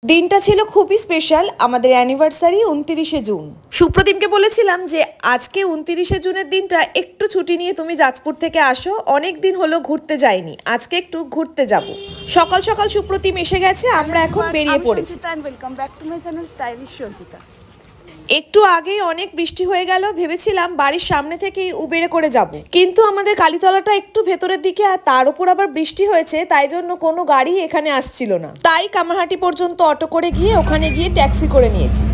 দিনটা ছিল খুবই স্পেশাল। আমাদের অ্যানিভার্সারি ২৯শে জুন। সুপ্রতিমকে বলেছিলাম যে আজকে ২৯শে জুনের দিনটা একটু ছুটি নিয়ে তুমি যাজপুর থেকে আসো, অনেক দিন হলো ঘুরতে যাইনি, আজকে একটু ঘুরতে যাব। সকাল সকাল সুপ্রতিম এসে গেছে, আমরা এখন বেরিয়ে পড়েছি। Welcome back to my channel stylish Sanchita. একটু আগেই অনেক বৃষ্টি হয়ে গেল, ভেবেছিলাম বাড়ির সামনে থেকেই উবেরে করে যাব, কিন্তু আমাদের কালীতলাটা একটু ভেতরের দিকে আর তার উপর আবার বৃষ্টি হয়েছে, তাই জন্য কোনো গাড়ি এখানে আসছিল না। তাই কামারহাটি পর্যন্ত অটো করে গিয়ে ওখানে গিয়ে ট্যাক্সি করে নিয়েছি।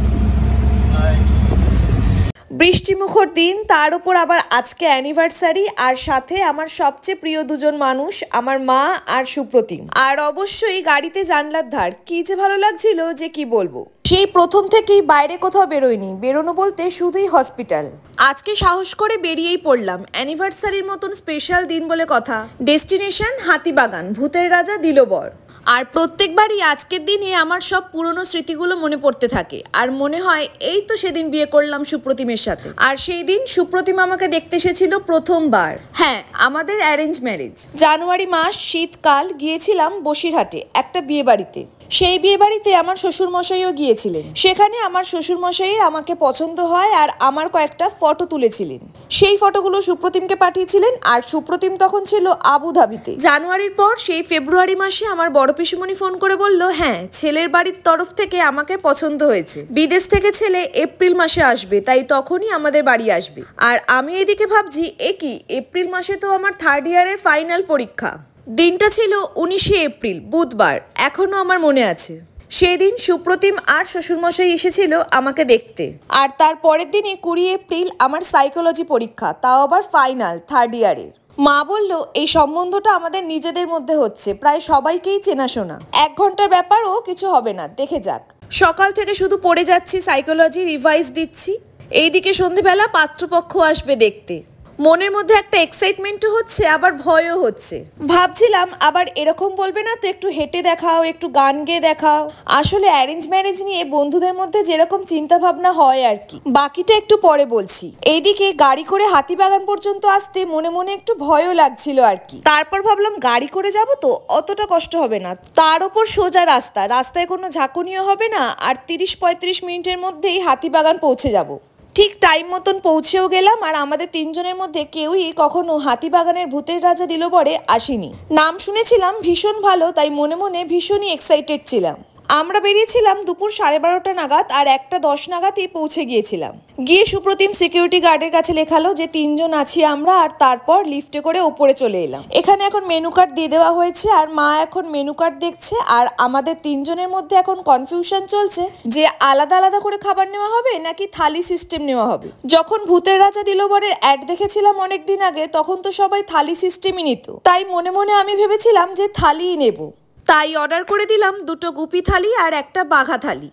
বৃষ্টিমুখর দিন, তার উপর আবার আজকে অ্যানিভার্সারি, আর সাথে আমার সবচেয়ে প্রিয় দুজন মানুষ, আমার মা আর সুপ্রতিম। আর অবশ্যই গাড়িতে জানলার ধার, কি যে ভালো লাগছিল যে কি বলবো। সেই প্রথম থেকেই বাইরে কোথাও বেরোয়নি, বেরোনো বলতে শুধুই হসপিটাল। আজকে সাহস করে বেরিয়েই পড়লাম, অ্যানিভার্সারির মতন স্পেশাল দিন বলে কথা। ডেস্টিনেশন হাতিবাগান, ভূতের রাজা দিলবর। আর প্রত্যেকবারই আজকের দিনে আমার সব পুরনো স্মৃতিগুলো মনে পড়তে থাকে, আর মনে হয় এই তো সেদিন বিয়ে করলাম সুপ্রতিমের সাথে। আর সেই দিন সুপ্রতিম আমাকে দেখতে এসেছিল প্রথমবার। হ্যাঁ, আমাদের অ্যারেঞ্জ ম্যারেজ। জানুয়ারি মাস, শীতকাল, গিয়েছিলাম বসিরহাটে একটা বিয়ে বাড়িতে। সেই বিয়ে বাড়িতে আমার শ্বশুরমশাইও গিয়েছিলেন। সেখানে আমার শ্বশুরমশাইয়ের আমাকে পছন্দ হয় আর আমার কয়েকটা ফটো তুলেছিলেন। সেই ফটোগুলো সুপ্রতিমকে পাঠিয়েছিলেন, আর সুপ্রতিম তখন ছিল আবুধাবিতে। জানুয়ারির পর সেই ফেব্রুয়ারি মাসে আমার বড় পিসিমণি ফোন করে বলল, হ্যাঁ, ছেলের বাড়ির তরফ থেকে আমাকে পছন্দ হয়েছে। বিদেশ থেকে ছেলে এপ্রিল মাসে আসবে, তাই তখনই আমাদের বাড়ি আসবে। আর আমি এদিকে ভাবছি, কি এপ্রিল মাসে তো আমার থার্ড ইয়ারের ফাইনাল পরীক্ষা। দিনটা ছিল 19শে এপ্রিল, বুধবার, এখনো আমার মনে আছে। সেদিন সুপ্রতিম আর শ্বশুরমশাই এসেছিল আমাকে দেখতে। আর তার পরের দিনে 20 এপ্রিল আমার সাইকোলজি পরীক্ষা, তাও আবার ফাইনাল, থার্ড ইয়ারের। মা বলল এই সম্বন্ধটা আমাদের নিজেদের মধ্যে হচ্ছে, প্রায় সবাইকেই চেনাশোনা, 1 ঘন্টার ব্যাপারও কিছু হবে না, দেখে যাক। সকাল থেকে শুধু পড়ে যাচ্ছি, সাইকোলজি রিভাইজ দিচ্ছি। এইদিকে সন্ধেবেলা পাত্রপক্ষ আসবে দেখতে। মনের মধ্যে একটা এক্সাইটমেন্টও হচ্ছে, আবার ভয়ও হচ্ছে। ভাবছিলাম আবার এরকম বলবে না তো, একটু হেঁটে দেখাও, একটু গান গেয়ে দেখাও। আসলে অ্যারেঞ্জ ম্যারেজ নিয়ে বন্ধুদের মধ্যে যেরকম চিন্তা ভাবনা হয় আর কি, বাকিটা একটু পরে বলছি। এইদিকে গাড়ি করে হাতিবাগান পর্যন্ত আসতে মনে মনে একটু ভয়ও লাগছিল আর কি। তারপর ভাবলাম গাড়ি করে যাব তো অতটা কষ্ট হবে না, তার উপর সোজা রাস্তা, রাস্তায় কোনো ঝাঁকুনিও হবে না, আর 30-35 মিনিটের মধ্যেই হাতিবাগান পৌঁছে যাব। ঠিক টাইম মতন পৌঁছেও গেলাম। আর আমাদের 3 জনের মধ্যে কেউই কখনো হাতিবাগানের ভূতের রাজা দিলবরে আসেনি। নাম শুনেছিলাম ভীষণ ভালো, তাই মনে মনে ভীষণই এক্সাইটেড ছিলাম। আমরা বেরিয়েছিলাম দুপুর 12:30 নাগাদ, আর 1:10 নাগাদই পৌঁছে গিয়েছিলাম। গিয়ে সুপ্রতিম সিকিউরিটি গার্ডের কাছে লেখালো যে 3 জন আছি আমরা, আর তারপর লিফটে করে ওপরে চলে এলাম। এখানে এখন মেনু কার্ড দিয়ে দেওয়া হয়েছে, আর মা এখন মেনু কার্ড দেখছে। আর আমাদের 3 জনের মধ্যে এখন কনফিউশন চলছে যে আলাদা আলাদা করে খাবার নেওয়া হবে নাকি থালি সিস্টেম নেওয়া হবে। যখন ভূতের রাজা দিলবরের অ্যাড দেখেছিলাম অনেকদিন আগে, তখন তো সবাই থালি সিস্টেমই নিত, তাই মনে মনে আমি ভেবেছিলাম যে থালিই নেব। তাই অর্ডার করে দিলাম 2টো গুপি থালি আর একটা বাঘা থালি।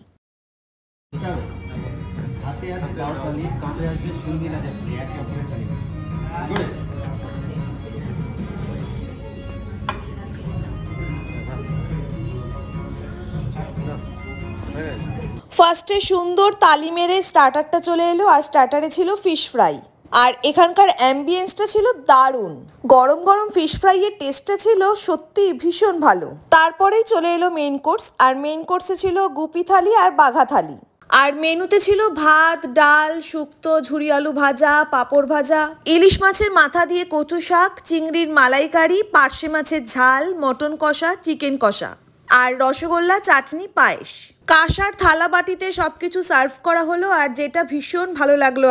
ফার্স্টে সুন্দর তালি মেরে স্টার্টারটা চলে এলো, আর স্টার্টারে ছিল ফিশ ফ্রাই। আর এখানকার অ্যাম্বিয়েন্সটা ছিল দারুণ, গরম গরম ফিশ ফ্রাইয়ের টেস্টটা ছিল সত্যি ভীষণ ভালো। তারপরেই চলে এলো মেইন কোর্স, আর মেইন কোর্সে ছিল গুপি থালি আর বাঘা থালি। আর মেনুতে ছিল ভাত, ডাল, শুক্তো, ঝুরি আলু ভাজা, পাঁপড় ভাজা, ইলিশ মাছের মাথা দিয়ে কচু শাক, চিংড়ির মালাইকারি, পার্শে মাছের ঝাল, মটন কষা, চিকেন কষা, আর রসগোল্লা, চাটনি, পায়েস। কাঁসার থালা বাটিতে সবকিছু সার্ভ করা হলো, আর যেটা ভীষণ ভালো লাগলো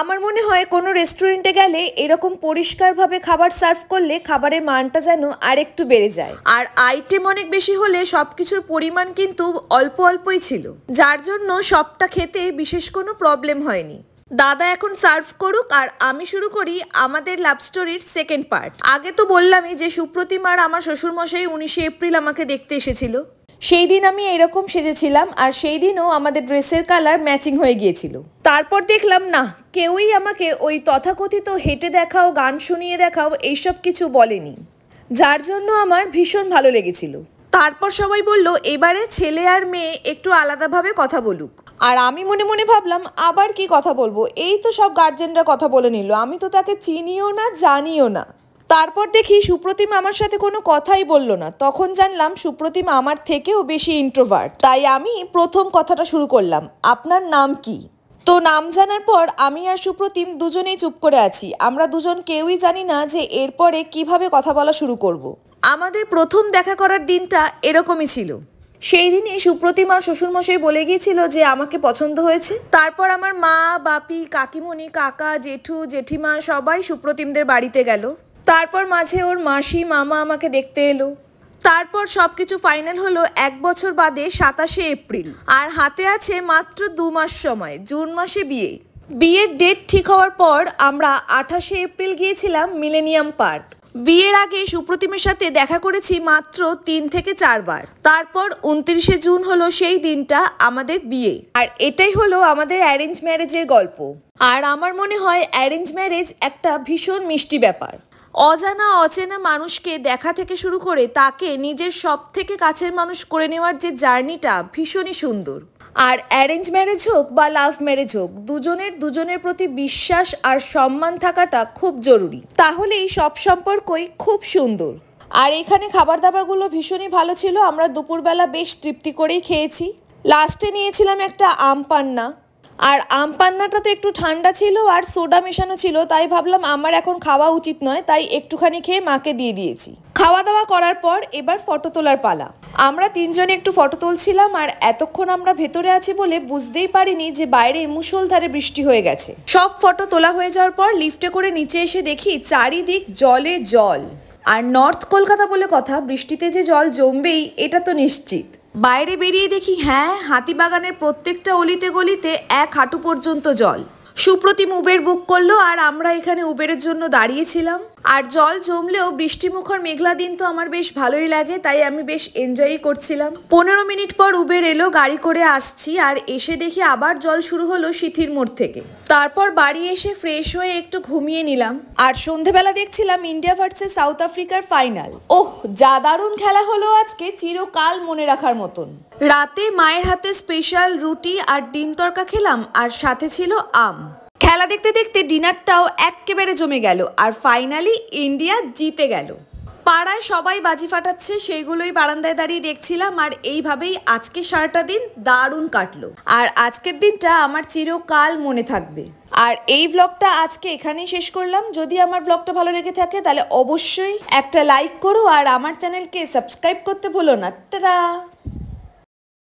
আমার মনে হয় কোনো রেস্টুরেন্টে গেলে এরকম পরিষ্কারভাবে খাবার সার্ভ করলে খাবারের মানটা যেন আরেকটু বেড়ে যায়। আর আইটেম অনেক বেশি হলে সবকিছুর পরিমাণ কিন্তু অল্প অল্পই ছিল, যার জন্য সবটা খেতে বিশেষ কোনো প্রবলেম হয়নি। দাদা এখন সার্ভ করুক, আর আমি শুরু করি আমাদের লাভ স্টোরির সেকেন্ড পার্ট। আগে তো বললামই যে সুপ্রতিম আর আমার শ্বশুরমশাই 19শে এপ্রিল আমাকে দেখতে এসেছিল। সেই দিন আমি এরকম সেজেছিলাম, আর সেই দিনও আমাদের ড্রেসের কালার ম্যাচিং হয়ে গিয়েছিল। তারপর দেখলাম না, কেউই আমাকে ওই তথাকথিত হেঁটে দেখাও, গান শুনিয়ে দেখাও এইসব কিছু বলেনি, যার জন্য আমার ভীষণ ভালো লেগেছিল। তারপর সবাই বলল এবারে ছেলে আর মেয়ে একটু আলাদাভাবে কথা বলুক। আর আমি মনে মনে ভাবলাম আবার কি কথা বলবো, এই তো সব গার্জেনরা কথা বলে নিল, আমি তো তাকে চিনিও না, জানিও না। তারপর দেখি সুপ্রতিম আমার সাথে কোনো কথাই বলল না। তখন জানলাম সুপ্রতিম আমার থেকেও বেশি ইন্ট্রোভার্ট। তাই আমি প্রথম কথাটা শুরু করলাম, আপনার নাম কি? তো নাম জানার পর আমি আর সুপ্রতিম দুজনেই চুপ করে আছি। আমরা দুজন কেউই জানি না যে এরপরে কিভাবে কথা বলা শুরু করব। আমাদের প্রথম দেখা করার দিনটা এরকমই ছিল। সেই দিনে সুপ্রতিম আর শ্বশুরমশাই বলে গিয়েছিল যে আমাকে পছন্দ হয়েছে। তারপর আমার মা, বাপি, কাকিমণি, কাকা, জেঠু, জেঠিমা সবাই সুপ্রতিমদের বাড়িতে গেল। তারপর মাঝে ওর মাসি, মামা আমাকে দেখতে এলো। তারপর সবকিছু ফাইনাল হলো 1 বছর বাদে 27শে এপ্রিল। আর হাতে আছে মাত্র 2 মাস সময়, জুন মাসে বিয়ে। বিয়ের ডেট ঠিক হওয়ার পর আমরা 28শে এপ্রিল গিয়েছিলাম মিলেনিয়াম পার্ক। বিয়ের আগে সুপ্রতিমের সাথে দেখা করেছি মাত্র 3 থেকে 4 বার। তারপর 29শে জুন হলো সেই দিনটা আমাদের বিয়ে। আর এটাই হলো আমাদের অ্যারেঞ্জ ম্যারেজের গল্প। আর আমার মনে হয় অ্যারেঞ্জ ম্যারেজ একটা ভীষণ মিষ্টি ব্যাপার। অজানা অচেনা মানুষকে দেখা থেকে শুরু করে তাকে নিজের সব থেকে কাছের মানুষ করে নেওয়ার যে জার্নিটা ভীষণই সুন্দর। আর অ্যারেঞ্জ ম্যারেজ হোক বা লাভ ম্যারেজ হোক, দুজনের প্রতি বিশ্বাস আর সম্মান থাকাটা খুব জরুরি। তাহলেই সব সম্পর্কই খুব সুন্দর। আর এখানে খাবার দাবারগুলো ভীষণই ভালো ছিল। আমরা দুপুরবেলা বেশ তৃপ্তি করেই খেয়েছি। লাস্টে নিয়েছিলাম একটা আম পান্না। আর আম পান্নাটা তো একটু ঠান্ডা ছিল আর সোডা মেশানো ছিল, তাই ভাবলাম আমার এখন খাওয়া উচিত নয়, তাই একটুখানি খেয়ে মাকে দিয়ে দিয়েছি। খাওয়া দাওয়া করার পর এবার ফটো তোলার পালা। আমরা 3 জনে একটু ফটো তুলছিলাম। আর এতক্ষণ আমরা ভেতরে আছি বলে বুঝতেই পারিনি যে বাইরে মুষলধারে বৃষ্টি হয়ে গেছে। সব ফটো তোলা হয়ে যাওয়ার পর লিফটে করে নিচে এসে দেখি চারিদিক জলে জল। আর নর্থ কলকাতা বলে কথা, বৃষ্টিতে যে জল জমবেই এটা তো নিশ্চিত। বাইরে বেরিয়ে দেখি হ্যাঁ, হাতিবাগানের প্রত্যেকটা অলিতে গলিতে 1 হাঁটু পর্যন্ত জল। সুপ্রতিম উবের বুক করলো আর আমরা এখানে উবেরের জন্য দাঁড়িয়েছিলাম। আর জল জমলেও বৃষ্টিমুখর মেঘলা দিন তো আমার বেশ ভালোই লাগে, তাই আমি বেশ এনজয়ই করছিলাম। 15 মিনিট পর উবের এলো, গাড়ি করে আসছি। আর এসে দেখি আবার জল শুরু হলো সিথির মোড় থেকে। তারপর বাড়ি এসে ফ্রেশ হয়ে একটু ঘুমিয়ে নিলাম। আর সন্ধেবেলা দেখছিলাম ইন্ডিয়া ভার্সেস সাউথ আফ্রিকার ফাইনাল। ওহ, যা দারুণ খেলা হলো আজকে, চিরকাল মনে রাখার মতন। রাতে মায়ের হাতে স্পেশাল রুটি আর ডিম তড়কা খেলাম, আর সাথে ছিল আম। খেলা দেখতে দেখতে ডিনারটাও এক্কেবারে জমে গেল। আর ফাইনালি ইন্ডিয়া জিতে গেল। পাড়ায় সবাই বাজি ফাটাচ্ছে, সেইগুলোই বারান্দায় দাঁড়িয়ে দেখছিলাম। আর এইভাবেই আজকে সারাটা দিন দারুণ কাটলো। আর আজকের দিনটা আমার চিরকাল মনে থাকবে। আর এই ব্লগটা আজকে এখানেই শেষ করলাম। যদি আমার ব্লগটা ভালো লেগে থাকে তাহলে অবশ্যই একটা লাইক করো আর আমার চ্যানেলকে সাবস্ক্রাইব করতে ভুলো না। টাটা।